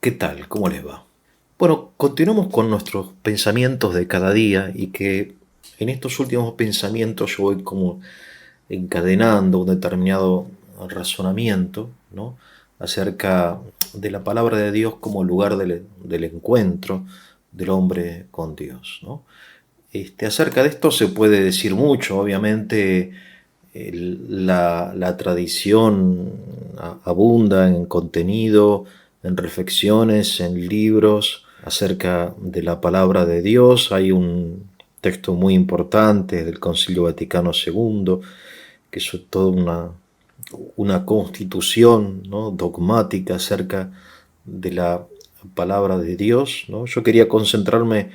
¿Qué tal? ¿Cómo les va? Bueno, continuamos con nuestros pensamientos de cada día y que en estos últimos pensamientos yo voy como encadenando un determinado razonamiento, ¿no? Acerca de la palabra de Dios como lugar del encuentro del hombre con Dios, ¿no? Acerca de esto se puede decir mucho, obviamente la tradición abunda en contenido, en reflexiones, en libros acerca de la palabra de Dios. Hay un texto muy importante del Concilio Vaticano II, que es toda una constitución, ¿no?, dogmática acerca de la palabra de Dios, ¿no? Yo quería concentrarme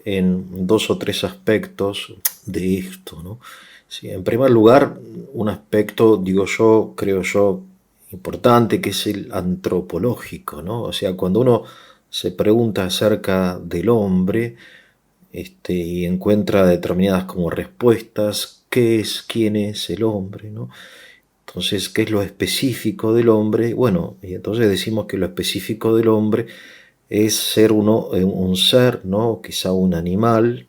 en dos o tres aspectos de esto, ¿no? Sí, en primer lugar, un aspecto, digo yo, creo yo, importante, que es el antropológico, ¿no? O sea, cuando uno se pregunta acerca del hombre, y encuentra determinadas como respuestas, ¿qué es, quién es el hombre, ¿no? Entonces, ¿qué es lo específico del hombre? Bueno, y entonces decimos que lo específico del hombre es ser un ser, ¿no? Quizá un animal,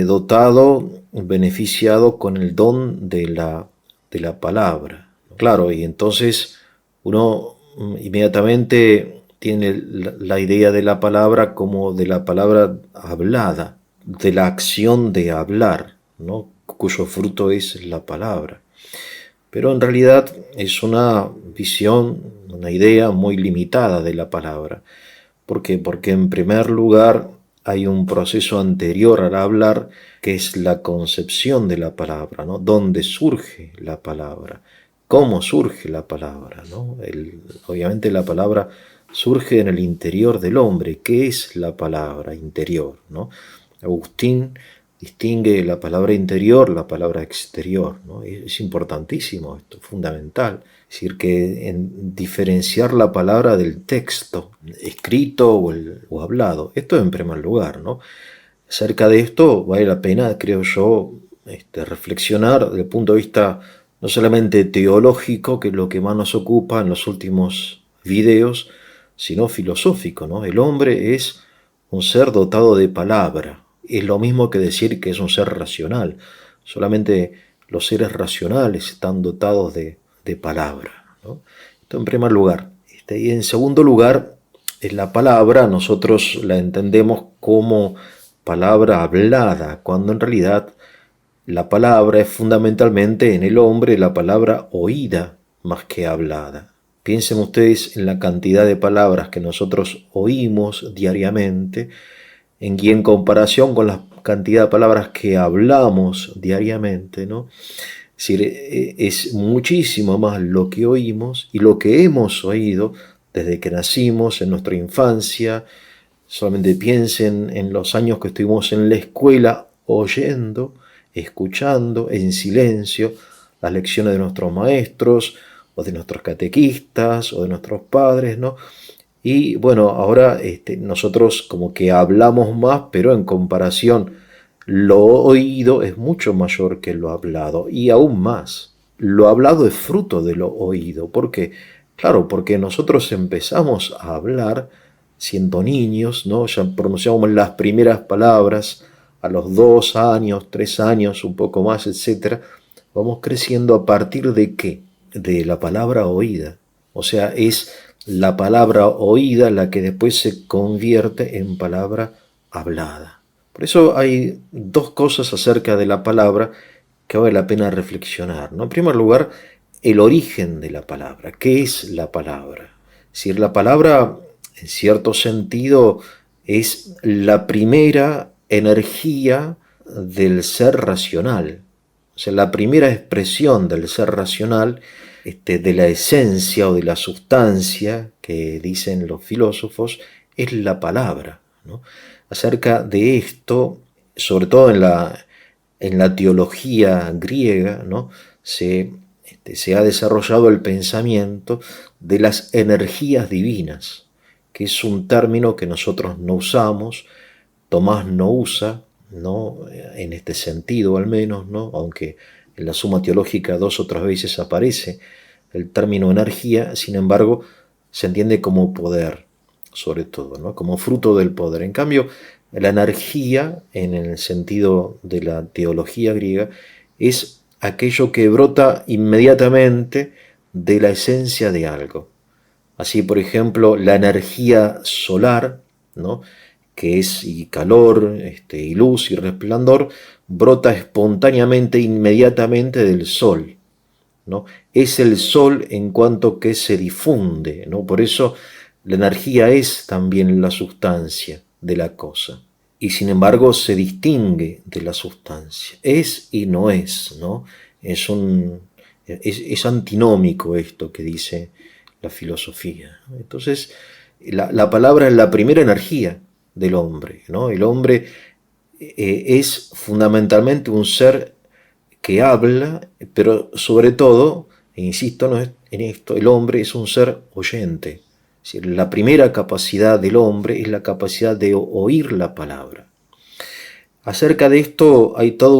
dotado, beneficiado con el don de la palabra. Claro, y entonces uno inmediatamente tiene la idea de la palabra como de la palabra hablada, de la acción de hablar, ¿no?, cuyo fruto es la palabra. Pero en realidad es una visión, una idea muy limitada de la palabra. ¿Por qué? Porque en primer lugar hay un proceso anterior al hablar, que es la concepción de la palabra, ¿no? ¿Dónde surge la palabra? ¿Cómo surge la palabra, ¿no? Obviamente la palabra surge en el interior del hombre. ¿Qué es la palabra interior, ¿no? Agustín distingue la palabra interior, la palabra exterior, ¿no? Es importantísimo esto, fundamental. Es decir, que en diferenciar la palabra del texto, escrito o hablado. Esto en primer lugar, ¿no? Acerca de esto vale la pena, creo yo, reflexionar desde el punto de vista no solamente teológico, que es lo que más nos ocupa en los últimos videos, sino filosófico, ¿no? El hombre es un ser dotado de palabra. Es lo mismo que decir que es un ser racional. Solamente los seres racionales están dotados de palabra, ¿no? Esto en primer lugar. Y en segundo lugar, la palabra nosotros la entendemos como palabra hablada, cuando en realidad la palabra es fundamentalmente en el hombre la palabra oída más que hablada. Piensen ustedes en la cantidad de palabras que nosotros oímos diariamente y en comparación con la cantidad de palabras que hablamos diariamente, ¿no? Es decir, es muchísimo más lo que oímos y lo que hemos oído desde que nacimos, en nuestra infancia. Solamente piensen en los años que estuvimos en la escuela oyendo, escuchando en silencio las lecciones de nuestros maestros o de nuestros catequistas o de nuestros padres, ¿no? Y bueno, ahora nosotros como que hablamos más, pero en comparación lo oído es mucho mayor que lo hablado. Y aún más, lo hablado es fruto de lo oído. ¿Por qué? Claro, porque nosotros empezamos a hablar siendo niños, ¿no? Ya pronunciamos las primeras palabras a los 2 años, 3 años, un poco más, etcétera. Vamos creciendo a partir de ¿qué? De la palabra oída. O sea, es la palabra oída la que después se convierte en palabra hablada. Por eso hay dos cosas acerca de la palabra que vale la pena reflexionar, ¿no? En primer lugar, el origen de la palabra. ¿Qué es la palabra? Es decir, la palabra, en cierto sentido, es la primera energía del ser racional. O sea, la primera expresión del ser racional, de la esencia o de la sustancia que dicen los filósofos, es la palabra, ¿no? Acerca de esto, sobre todo en la teología griega, ¿no? Se ha desarrollado el pensamiento de las energías divinas, que es un término que nosotros no usamos, Tomás no usa, ¿no?, en este sentido al menos, ¿no?, aunque en la Suma Teológica 2 o 3 veces aparece el término energía. Sin embargo, se entiende como poder. sobre todo, ¿no? Como fruto del poder. En cambio, la energía, en el sentido de la teología griega, es aquello que brota inmediatamente de la esencia de algo. Así, por ejemplo, la energía solar, ¿no? Que es y calor, y luz y resplandor, brota espontáneamente, inmediatamente del sol, ¿no? Es el sol en cuanto que se difunde, ¿no? Por eso la energía es también la sustancia de la cosa. Y sin embargo se distingue de la sustancia. Es y no es, ¿no? Es antinómico esto que dice la filosofía. Entonces, la palabra es la primera energía del hombre, ¿no? El hombre es fundamentalmente un ser que habla, pero sobre todo, e insisto en esto, el hombre es un ser oyente. Es decir, la primera capacidad del hombre es la capacidad de oír la palabra. Acerca de esto hay todo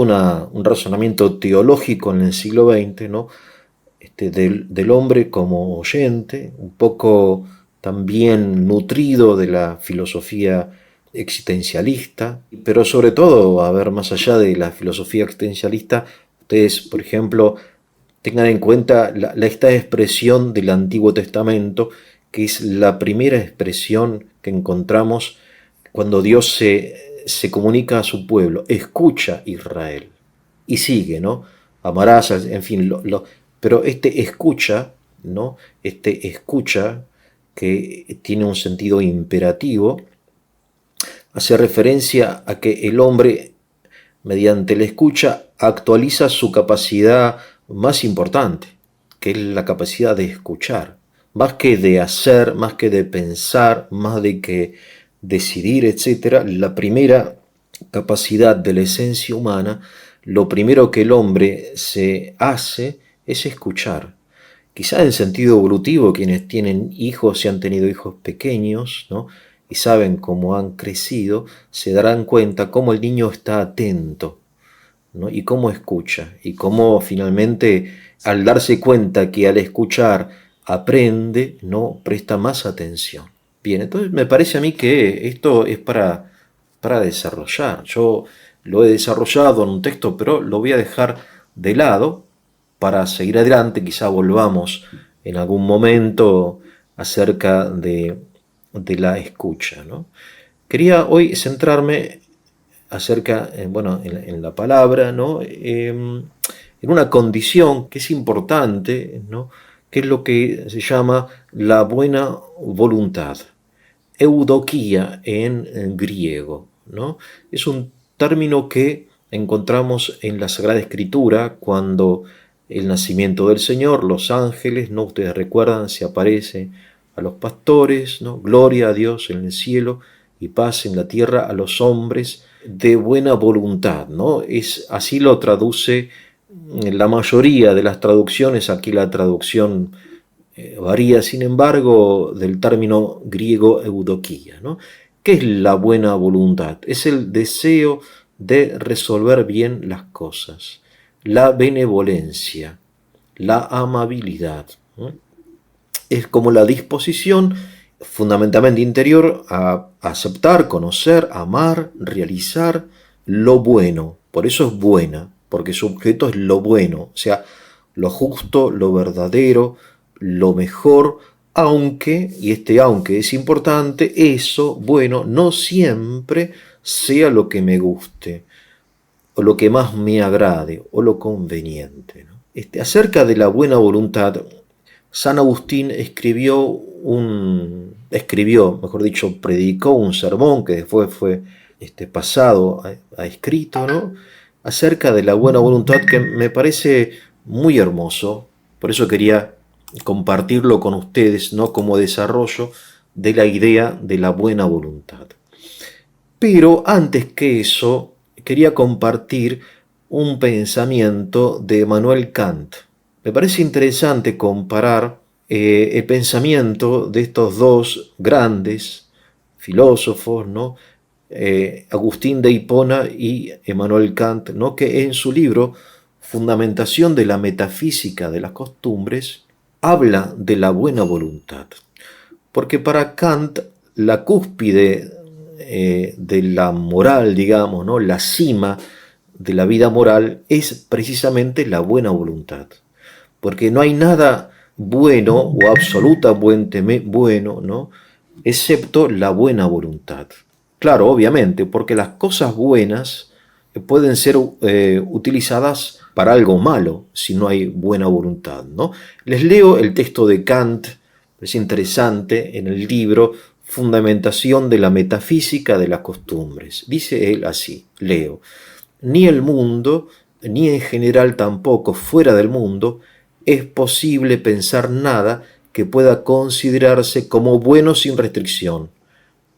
un razonamiento teológico en el siglo XX, ¿no? Del hombre como oyente, un poco también nutrido de la filosofía existencialista, pero sobre todo, a ver, más allá de la filosofía existencialista, ustedes, por ejemplo, tengan en cuenta esta expresión del Antiguo Testamento, que es la primera expresión que encontramos cuando Dios se comunica a su pueblo. Escucha, Israel. Y sigue, ¿no? Amarás, en fin, pero este escucha, ¿no? Este escucha, que tiene un sentido imperativo, hace referencia a que el hombre, mediante la escucha, actualiza su capacidad más importante, que es la capacidad de escuchar. Más que de hacer, más que de pensar, más de que decidir, etc., la primera capacidad de la esencia humana, lo primero que el hombre se hace es escuchar. Quizá en sentido evolutivo, quienes tienen hijos y han tenido hijos pequeños, ¿no? Y saben cómo han crecido, se darán cuenta cómo el niño está atento, ¿no? Y cómo escucha, y cómo finalmente, al darse cuenta que al escuchar aprende, ¿no? Presta más atención. Bien, entonces me parece a mí que esto es para desarrollar. Yo lo he desarrollado en un texto, pero lo voy a dejar de lado para seguir adelante. Quizá volvamos en algún momento acerca de la escucha, ¿no? Quería hoy centrarme acerca, bueno, en la palabra, ¿no? En una condición que es importante, ¿no? Que es lo que se llama la buena voluntad, eudoquía en griego, ¿no? Es un término que encontramos en la Sagrada Escritura cuando el nacimiento del Señor, los ángeles, ¿no? Ustedes recuerdan, se aparece a los pastores, ¿no? Gloria a Dios en el cielo y paz en la tierra a los hombres de buena voluntad, ¿no? Así lo traduce la mayoría de las traducciones. Aquí la traducción varía, sin embargo, del término griego eudoquía, ¿no? ¿Qué es la buena voluntad? Es el deseo de resolver bien las cosas, la benevolencia, la amabilidad, ¿no? Es como la disposición fundamentalmente interior a aceptar, conocer, amar, realizar lo bueno. Por eso es buena, porque su objeto es lo bueno, o sea, lo justo, lo verdadero, lo mejor, aunque, y este aunque es importante, eso, bueno, no siempre sea lo que me guste, o lo que más me agrade, o lo conveniente, ¿no? Acerca de la buena voluntad, San Agustín mejor dicho, predicó un sermón que después fue pasado a escrito, ¿no? Acerca de la buena voluntad, que me parece muy hermoso. Por eso quería compartirlo con ustedes, ¿no? Como desarrollo de la idea de la buena voluntad. Pero antes que eso, quería compartir un pensamiento de Immanuel Kant. Me parece interesante comparar el pensamiento de estos dos grandes filósofos, ¿no? Agustín de Hipona y Immanuel Kant, ¿no? Que en su libro Fundamentación de la metafísica de las costumbres habla de la buena voluntad. Porque para Kant la cúspide de la moral, digamos, ¿no? La cima de la vida moral es precisamente la buena voluntad. Porque no hay nada bueno o absolutamente bueno, ¿no? Excepto la buena voluntad. Claro, obviamente, porque las cosas buenas pueden ser utilizadas para algo malo si no hay buena voluntad, ¿no? Les leo el texto de Kant, es interesante, en el libro Fundamentación de la Metafísica de las Costumbres. Dice él así, leo: ni el mundo, ni en general tampoco fuera del mundo, es posible pensar nada que pueda considerarse como bueno sin restricción,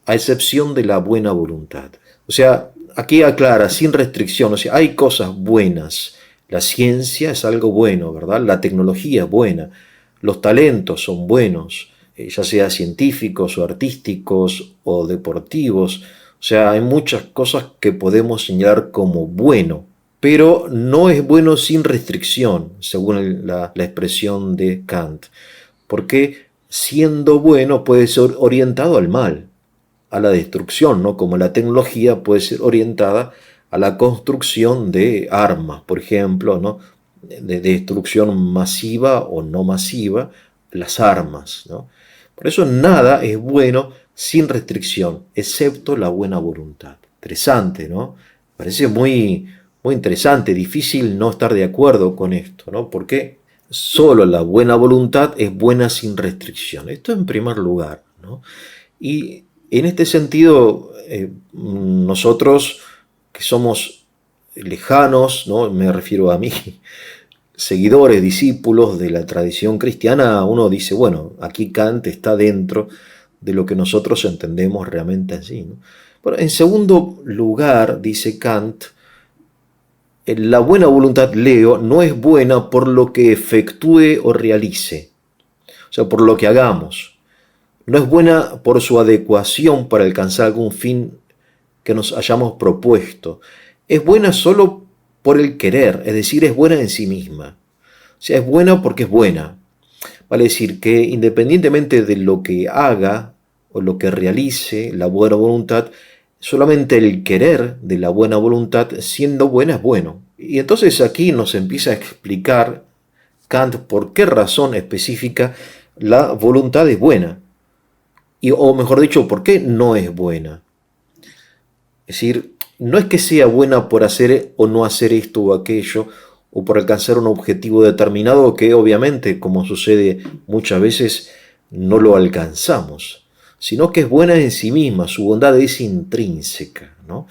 a excepción de la buena voluntad. O sea, aquí aclara, sin restricción, o sea, hay cosas buenas. La ciencia es algo bueno, ¿verdad? La tecnología es buena, los talentos son buenos, ya sea científicos o artísticos o deportivos. O sea, hay muchas cosas que podemos señalar como bueno, pero no es bueno sin restricción, según la expresión de Kant, porque siendo bueno puede ser orientado al mal, a la destrucción, ¿no? Como la tecnología puede ser orientada a la construcción de armas, por ejemplo, ¿no? De destrucción masiva o no masiva, las armas, ¿no? Por eso nada es bueno sin restricción, excepto la buena voluntad. Interesante, ¿no? Parece muy interesante, difícil no estar de acuerdo con esto, ¿no? Porque solo la buena voluntad es buena sin restricción. Esto en primer lugar, ¿no? Y en este sentido, nosotros que somos lejanos, ¿no? Me refiero a mí, seguidores, discípulos de la tradición cristiana, uno dice, bueno, aquí Kant está dentro de lo que nosotros entendemos realmente así, ¿no? Pero en segundo lugar, dice Kant, la buena voluntad, leo, no es buena por lo que efectúe o realice, o sea, por lo que hagamos. No es buena por su adecuación para alcanzar algún fin que nos hayamos propuesto. Es buena solo por el querer, es decir, es buena en sí misma. O sea, es buena porque es buena. Vale decir que independientemente de lo que haga o lo que realice la buena voluntad, solamente el querer de la buena voluntad siendo buena es bueno. Y entonces aquí nos empieza a explicar Kant por qué razón específica la voluntad es buena. O mejor dicho, ¿por qué no es buena? Es decir, no es que sea buena por hacer o no hacer esto o aquello, o por alcanzar un objetivo determinado que obviamente, como sucede muchas veces, no lo alcanzamos, sino que es buena en sí misma, su bondad es intrínseca, ¿no?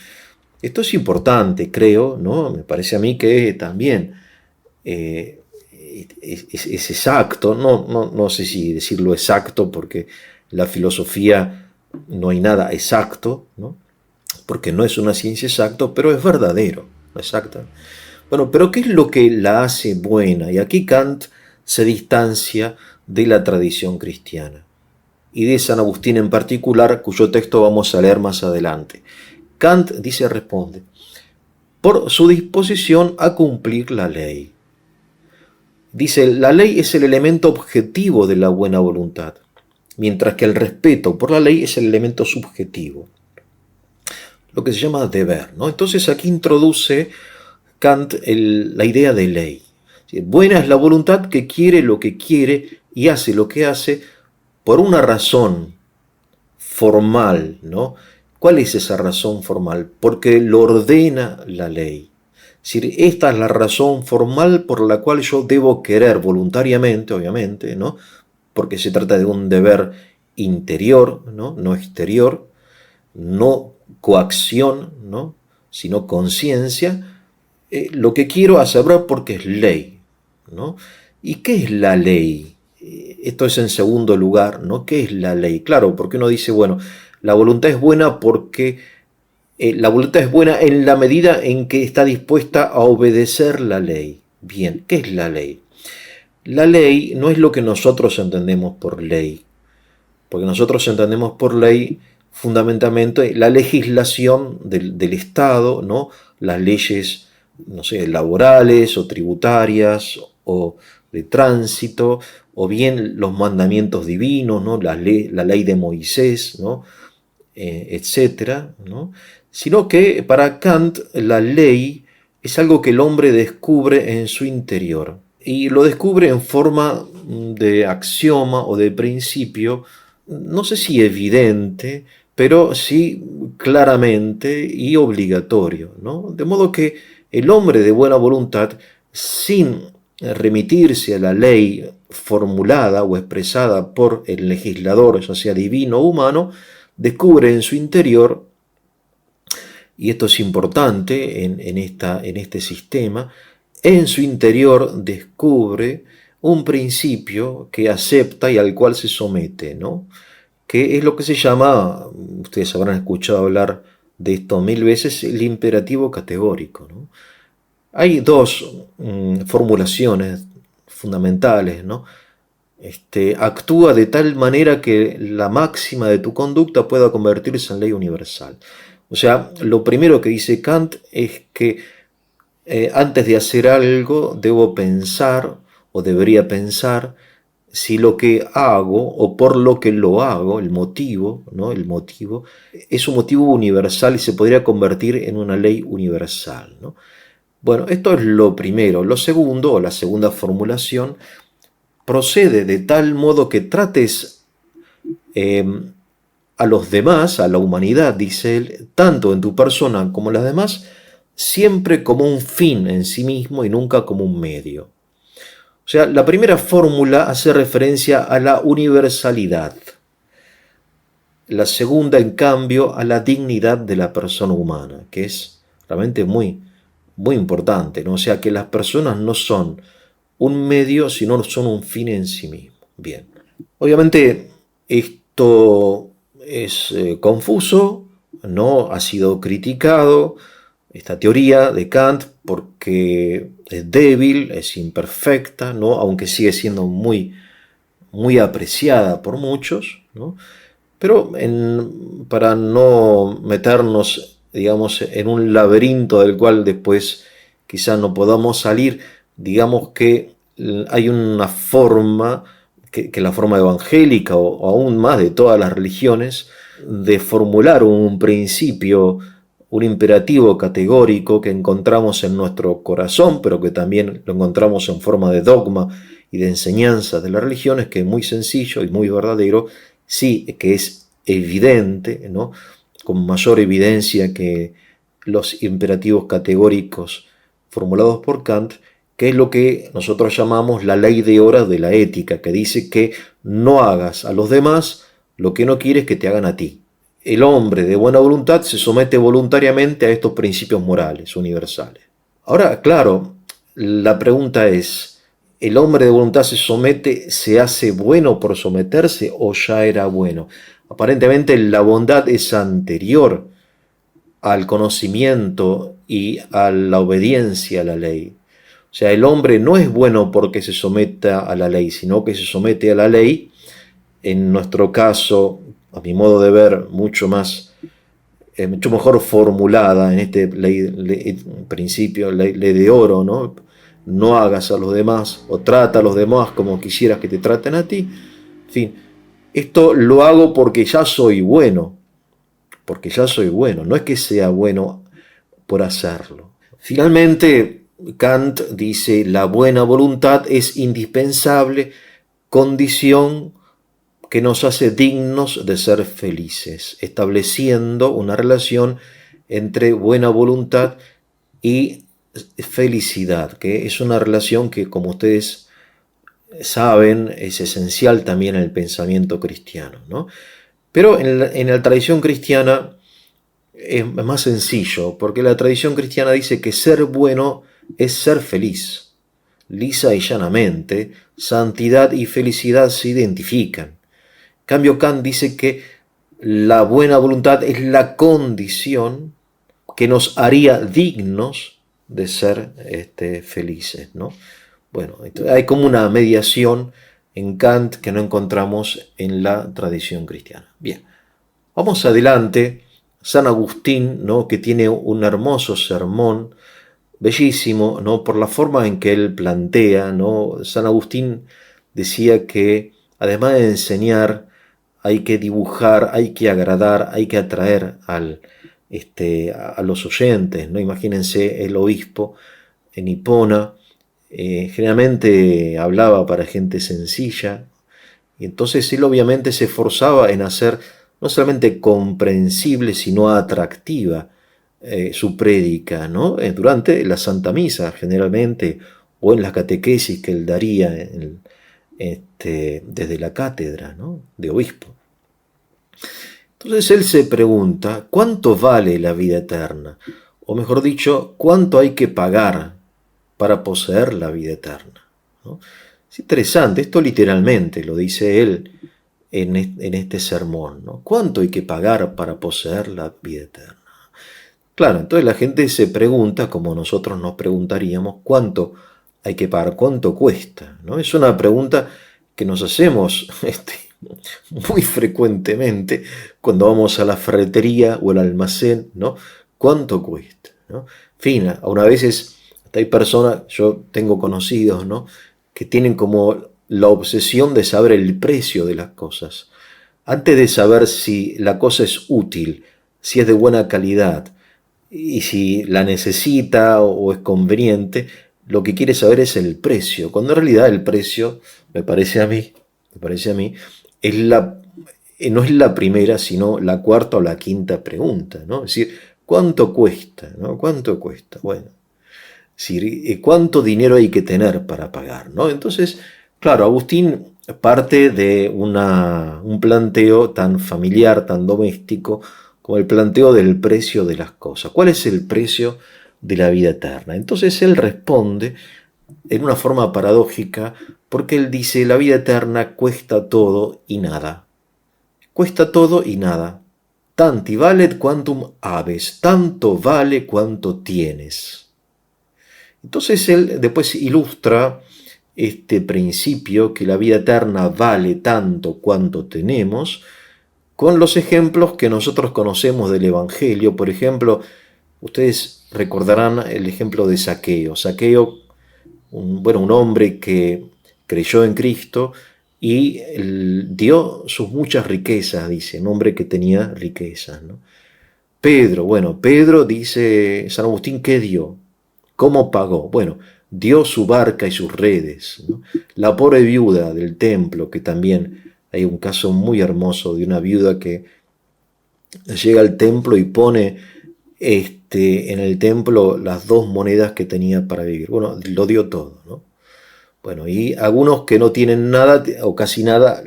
Esto es importante, creo, ¿no? Me parece a mí que también es exacto, no sé si decirlo exacto, porque la filosofía no hay nada exacto, ¿no? Porque no es una ciencia exacta, pero es verdadero, exacto. Bueno, pero ¿qué es lo que la hace buena? Y aquí Kant se distancia de la tradición cristiana y de San Agustín en particular, cuyo texto vamos a leer más adelante. Kant dice, responde, por su disposición a cumplir la ley. Dice, la ley es el elemento objetivo de la buena voluntad, mientras que el respeto por la ley es el elemento subjetivo, lo que se llama deber, ¿no? Entonces aquí introduce Kant la idea de ley. Buena es la voluntad que quiere lo que quiere y hace lo que hace por una razón formal, ¿no? ¿Cuál es esa razón formal? Porque lo ordena la ley. Es decir, esta es la razón formal por la cual yo debo querer voluntariamente, obviamente, ¿no? Porque se trata de un deber interior, ¿no? No exterior, no coacción, ¿no? Sino conciencia. Lo que quiero asegurar porque es ley, ¿no? ¿Y qué es la ley? Esto es en segundo lugar, ¿no? ¿Qué es la ley? Claro, porque uno dice, bueno, la voluntad es buena porque la voluntad es buena en la medida en que está dispuesta a obedecer la ley. Bien, ¿qué es la ley? La ley no es lo que nosotros entendemos por ley, porque nosotros entendemos por ley fundamentalmente la legislación del Estado, ¿no? Las leyes, no sé, laborales o tributarias o de tránsito o bien los mandamientos divinos, ¿no? La ley de Moisés, ¿no? Etcétera, ¿no? Sino que para Kant la ley es algo que el hombre descubre en su interior y lo descubre en forma de axioma o de principio, no sé si evidente, pero sí claramente y obligatorio, ¿no? De modo que el hombre de buena voluntad, sin remitirse a la ley formulada o expresada por el legislador, ya sea divino o humano, descubre en su interior, y esto es importante en este sistema, en su interior descubre un principio que acepta y al cual se somete, ¿no? Que es lo que se llama, ustedes habrán escuchado hablar de esto mil veces, el imperativo categórico, ¿no? Hay dos formulaciones fundamentales, ¿no? Actúa de tal manera que la máxima de tu conducta pueda convertirse en ley universal. O sea, lo primero que dice Kant es que antes de hacer algo debo pensar o debería pensar si lo que hago o por lo que lo hago, el motivo, ¿no? El motivo es un motivo universal y se podría convertir en una ley universal, ¿no? Bueno, esto es lo primero. Lo segundo, o la segunda formulación, procede de tal modo que trates a los demás, a la humanidad, dice él, tanto en tu persona como en las demás, siempre como un fin en sí mismo y nunca como un medio. O sea, la primera fórmula hace referencia a la universalidad. La segunda, en cambio, a la dignidad de la persona humana, que es realmente muy, muy importante, ¿no? O sea, que las personas no son un medio, sino son un fin en sí mismo. Bien. Obviamente, esto es confuso, ¿no? Ha sido criticado, esta teoría de Kant, porque es débil, es imperfecta, ¿no? Aunque sigue siendo muy, muy apreciada por muchos, ¿no? Pero para no meternos, digamos, en un laberinto del cual después quizás no podamos salir, digamos que hay una forma, que la forma evangélica o aún más de todas las religiones, de formular un principio, un imperativo categórico que encontramos en nuestro corazón, pero que también lo encontramos en forma de dogma y de enseñanza de las religiones, que es muy sencillo y muy verdadero, sí, que es evidente, ¿no? Con mayor evidencia que los imperativos categóricos formulados por Kant, que es lo que nosotros llamamos la ley de horas de la ética, que dice que no hagas a los demás lo que no quieres que te hagan a ti. El hombre de buena voluntad se somete voluntariamente a estos principios morales universales. Ahora, claro, la pregunta es, ¿el hombre de voluntad se somete, se hace bueno por someterse o ya era bueno? Aparentemente la bondad es anterior al conocimiento y a la obediencia a la ley. O sea, el hombre no es bueno porque se someta a la ley, sino que se somete a la ley, en nuestro caso, a mi modo de ver, mucho mejor formulada en este principio, ley de oro, ¿no? No hagas a los demás o trata a los demás como quisieras que te traten a ti. En fin, esto lo hago porque ya soy bueno, no es que sea bueno por hacerlo. Finalmente, Kant dice, la buena voluntad es indispensable condición que nos hace dignos de ser felices, estableciendo una relación entre buena voluntad y felicidad, que es una relación que, como ustedes saben, es esencial también en el pensamiento cristiano, ¿no? Pero en la tradición cristiana es más sencillo, porque la tradición cristiana dice que ser bueno es ser feliz. Lisa y llanamente, santidad y felicidad se identifican. En cambio, Kant dice que la buena voluntad es la condición que nos haría dignos de ser felices, ¿no? Bueno, hay como una mediación en Kant que no encontramos en la tradición cristiana. Bien, vamos adelante. San Agustín, ¿no? Que tiene un hermoso sermón, bellísimo, ¿no? Por la forma en que él plantea, ¿no? San Agustín decía que además de enseñar, hay que dibujar, hay que agradar, hay que atraer a los oyentes, ¿no? Imagínense el obispo en Hipona, generalmente hablaba para gente sencilla, y entonces él obviamente se esforzaba en hacer no solamente comprensible, sino atractiva su prédica, ¿no? Durante la Santa Misa, generalmente, o en las catequesis que él daría desde la cátedra, ¿no? De obispo. Entonces él se pregunta, ¿cuánto vale la vida eterna? O mejor dicho, ¿cuánto hay que pagar para poseer la vida eterna? ¿No? Es interesante, esto literalmente lo dice él en este sermón, ¿no? ¿Cuánto hay que pagar para poseer la vida eterna? Claro, entonces la gente se pregunta, como nosotros nos preguntaríamos, ¿cuánto hay que pagar? ¿Cuánto cuesta? ¿No? Es una pregunta que nos hacemos muy frecuentemente cuando vamos a la ferretería o al almacén, ¿no? ¿Cuánto cuesta? ¿No? En fin, a una veces hasta hay personas, yo tengo conocidos, ¿no? Que tienen como la obsesión de saber el precio de las cosas. Antes de saber si la cosa es útil, si es de buena calidad y si la necesita o es conveniente, lo que quiere saber es el precio, cuando en realidad el precio, me parece a mí, es no es la primera, sino la cuarta o la quinta pregunta, ¿no? Es decir, ¿cuánto cuesta? ¿No? ¿Cuánto cuesta? Bueno, es decir, ¿cuánto dinero hay que tener para pagar? ¿No? Entonces, claro, Agustín parte de un planteo tan familiar, tan doméstico, como el planteo del precio de las cosas. ¿Cuál es el precio de la vida eterna? Entonces él responde en una forma paradójica, porque él dice, la vida eterna cuesta todo y nada. Cuesta todo y nada. Tanti valet quantum habes, tanto vale cuanto tienes. Entonces él después ilustra este principio, que la vida eterna vale tanto cuanto tenemos, con los ejemplos que nosotros conocemos del Evangelio. Por ejemplo, ustedes recordarán el ejemplo de Zaqueo. Zaqueo, un hombre que creyó en Cristo y dio sus muchas riquezas, dice, un hombre que tenía riquezas, ¿no? Pedro dice San Agustín, ¿qué dio? ¿Cómo pagó? Bueno, dio su barca y sus redes, ¿no? La pobre viuda del templo, que también hay un caso muy hermoso de una viuda que llega al templo y pone en el templo las 2 monedas que tenía para vivir. Bueno, lo dio todo, ¿no? Bueno, y algunos que no tienen nada o casi nada,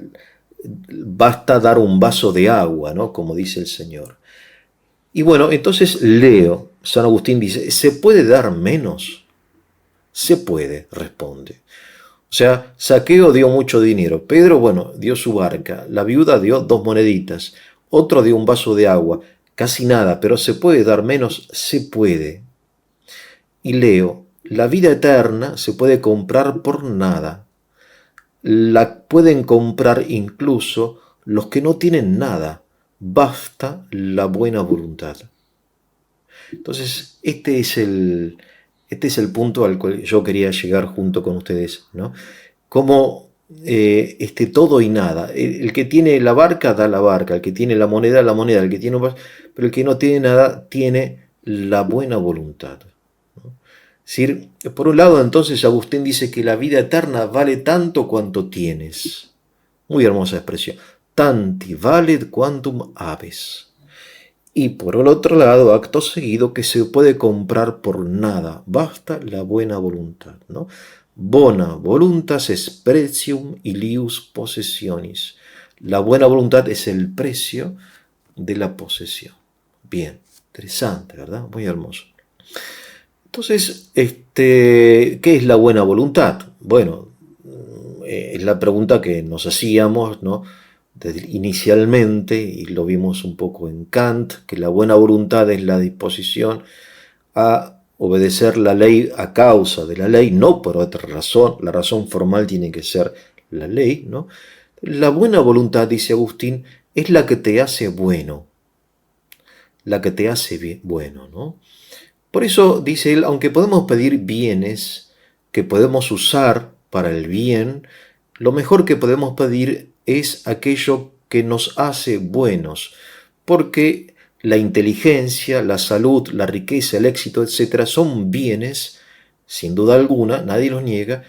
basta dar un vaso de agua, ¿no? Como dice el Señor. Y bueno, entonces leo, San Agustín dice, ¿se puede dar menos? Se puede, responde. O sea, Zaqueo dio mucho dinero, Pedro, bueno, dio su barca, la viuda dio 2 moneditas, otro dio un vaso de agua, casi nada, pero ¿se puede dar menos? Se puede. Y leo, la vida eterna se puede comprar por nada. La pueden comprar incluso los que no tienen nada. Basta la buena voluntad. Entonces, este es el punto al cual yo quería llegar junto con ustedes, ¿no? Como todo y nada. El que tiene la barca da la barca, el que tiene la moneda, el que tiene pero el que no tiene nada tiene la buena voluntad, ¿no? Es decir, por un lado, entonces Agustín dice que la vida eterna vale tanto cuanto tienes. Muy hermosa expresión. Tanti valet quantum habes. Y por el otro lado, acto seguido, que se puede comprar por nada, basta la buena voluntad, ¿no? Bona voluntas est pretium ilius possessionis. La buena voluntad es el precio de la posesión. Bien, interesante, ¿verdad? Muy hermoso. Entonces, ¿qué es la buena voluntad? Bueno, es la pregunta que nos hacíamos, ¿no? Inicialmente, y lo vimos un poco en Kant, que la buena voluntad es la disposición a obedecer la ley a causa de la ley, no por otra razón, la razón formal tiene que ser la ley, ¿no? La buena voluntad, dice Agustín, es la que te hace bueno, la que te hace bueno, ¿no? Por eso, dice él, aunque podemos pedir bienes que podemos usar para el bien, lo mejor que podemos pedir es aquello que nos hace buenos, porque la inteligencia, la salud, la riqueza, el éxito, etcétera, son bienes, sin duda alguna, nadie los niega,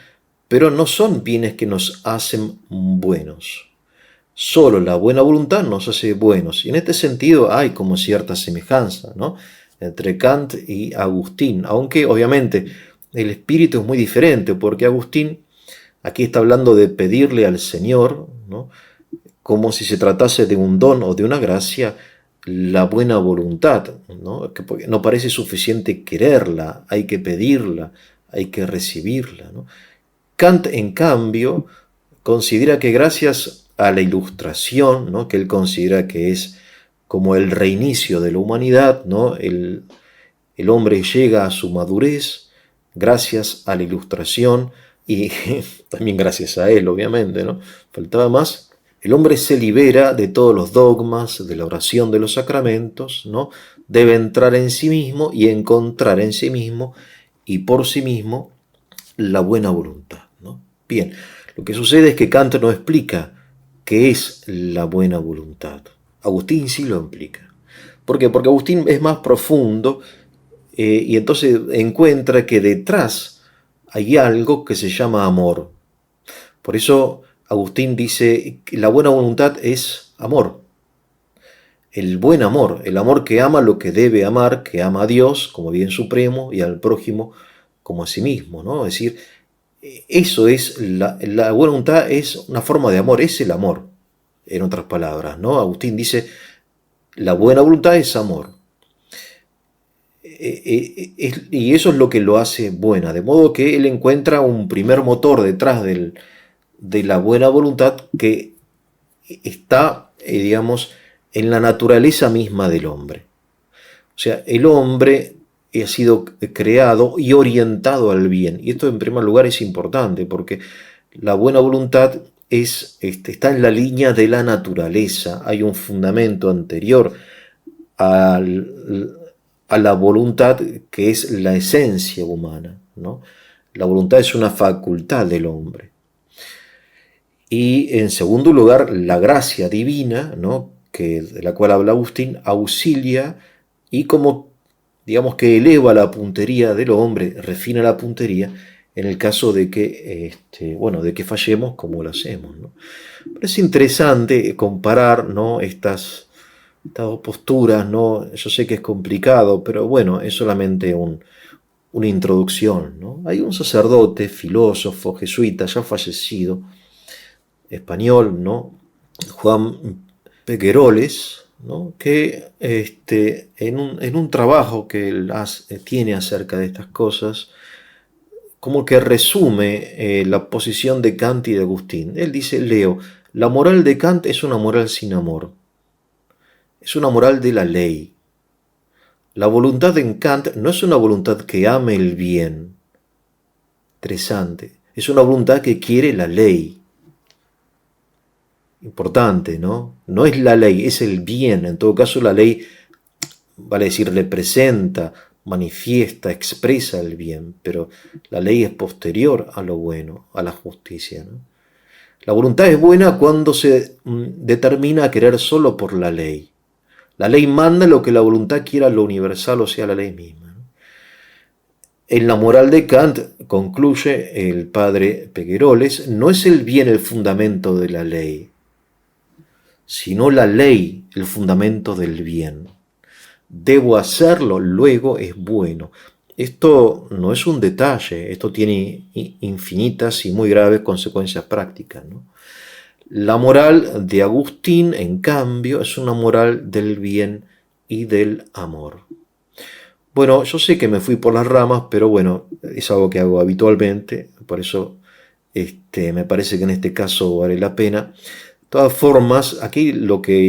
pero no son bienes que nos hacen buenos. Solo la buena voluntad nos hace buenos. Y en este sentido hay como cierta semejanza, ¿no?, entre Kant y Agustín, aunque obviamente el espíritu es muy diferente, porque Agustín aquí está hablando de pedirle al Señor, ¿no?, como si se tratase de un don o de una gracia, la buena voluntad, ¿no?, porque no parece suficiente quererla, hay que pedirla, hay que recibirla, ¿no? Kant, en cambio, considera que gracias a la ilustración, ¿no?, que él considera que es como el reinicio de la humanidad, ¿no?, el hombre llega a su madurez gracias a la ilustración y también gracias a él, obviamente, ¿no? Faltaba más. El hombre se libera de todos los dogmas, de la oración, de los sacramentos, ¿no? Debe entrar en sí mismo y encontrar en sí mismo y por sí mismo la buena voluntad, ¿no? Bien, lo que sucede es que Kant no explica qué es la buena voluntad. Agustín sí lo explica. ¿Por qué? Porque Agustín es más profundo y entonces encuentra que detrás hay algo que se llama amor. Por eso Agustín dice que la buena voluntad es amor. El buen amor, el amor que ama lo que debe amar, que ama a Dios como bien supremo y al prójimo como a sí mismo, ¿no? Es decir, eso es, la buena voluntad es una forma de amor, es el amor, en otras palabras, ¿no? Agustín dice, la buena voluntad es amor. Y eso es lo que lo hace buena, de modo que él encuentra un primer motor detrás de la buena voluntad que está, digamos, en la naturaleza misma del hombre. O sea, el hombre ha sido creado y orientado al bien. Y esto en primer lugar es importante porque la buena voluntad está en la línea de la naturaleza. Hay un fundamento anterior a la voluntad que es la esencia humana, ¿no? La voluntad es una facultad del hombre. Y en segundo lugar, la gracia divina, ¿no?, de la cual habla Agustín, auxilia y como, digamos, que eleva la puntería del hombre, refina la puntería en el caso de que, de que fallemos como lo hacemos, ¿no? Pero es interesante comparar, ¿no?, estas posturas, ¿no? Yo sé que es complicado, pero bueno, es solamente una introducción, ¿no? Hay un sacerdote, filósofo, jesuita, ya fallecido, español, ¿no?, Juan Pegueroles, ¿no?, que en un trabajo que él tiene acerca de estas cosas, como que resume la posición de Kant y de Agustín. Él dice, leo, la moral de Kant es una moral sin amor, es una moral de la ley. La voluntad en Kant no es una voluntad que ame el bien, interesante, es una voluntad que quiere la ley. Importante, ¿no? No es la ley, es el bien. En todo caso, la ley, vale decir, representa, manifiesta, expresa el bien, pero la ley es posterior a lo bueno, a la justicia, ¿no? La voluntad es buena cuando se determina a querer solo por la ley. La ley manda lo que la voluntad quiera, lo universal, o sea, la ley misma, ¿no? En la moral de Kant, concluye el padre Pegueroles, no es el bien el fundamento de la ley, sino la ley el fundamento del bien. Debo hacerlo, luego es bueno. Esto no es un detalle, esto tiene infinitas y muy graves consecuencias prácticas, ¿no? La moral de Agustín, en cambio, es una moral del bien y del amor. Bueno, yo sé que me fui por las ramas, pero bueno, es algo que hago habitualmente, por eso me parece que en este caso vale la pena. De todas formas, aquí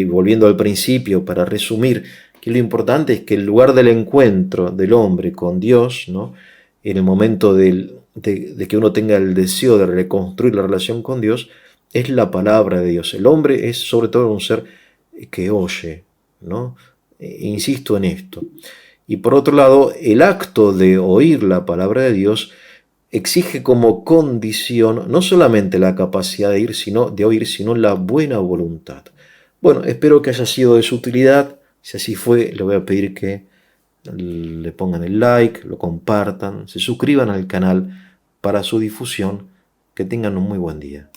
volviendo al principio, para resumir, que lo importante es que el lugar del encuentro del hombre con Dios, ¿no?, en el momento de que uno tenga el deseo de reconstruir la relación con Dios, es la palabra de Dios. El hombre es sobre todo un ser que oye, ¿no? Insisto en esto. Y por otro lado, el acto de oír la palabra de Dios exige como condición no solamente la capacidad de oír, sino la buena voluntad. Bueno, espero que haya sido de su utilidad. Si así fue, le voy a pedir que le pongan el like, lo compartan, se suscriban al canal para su difusión. Que tengan un muy buen día.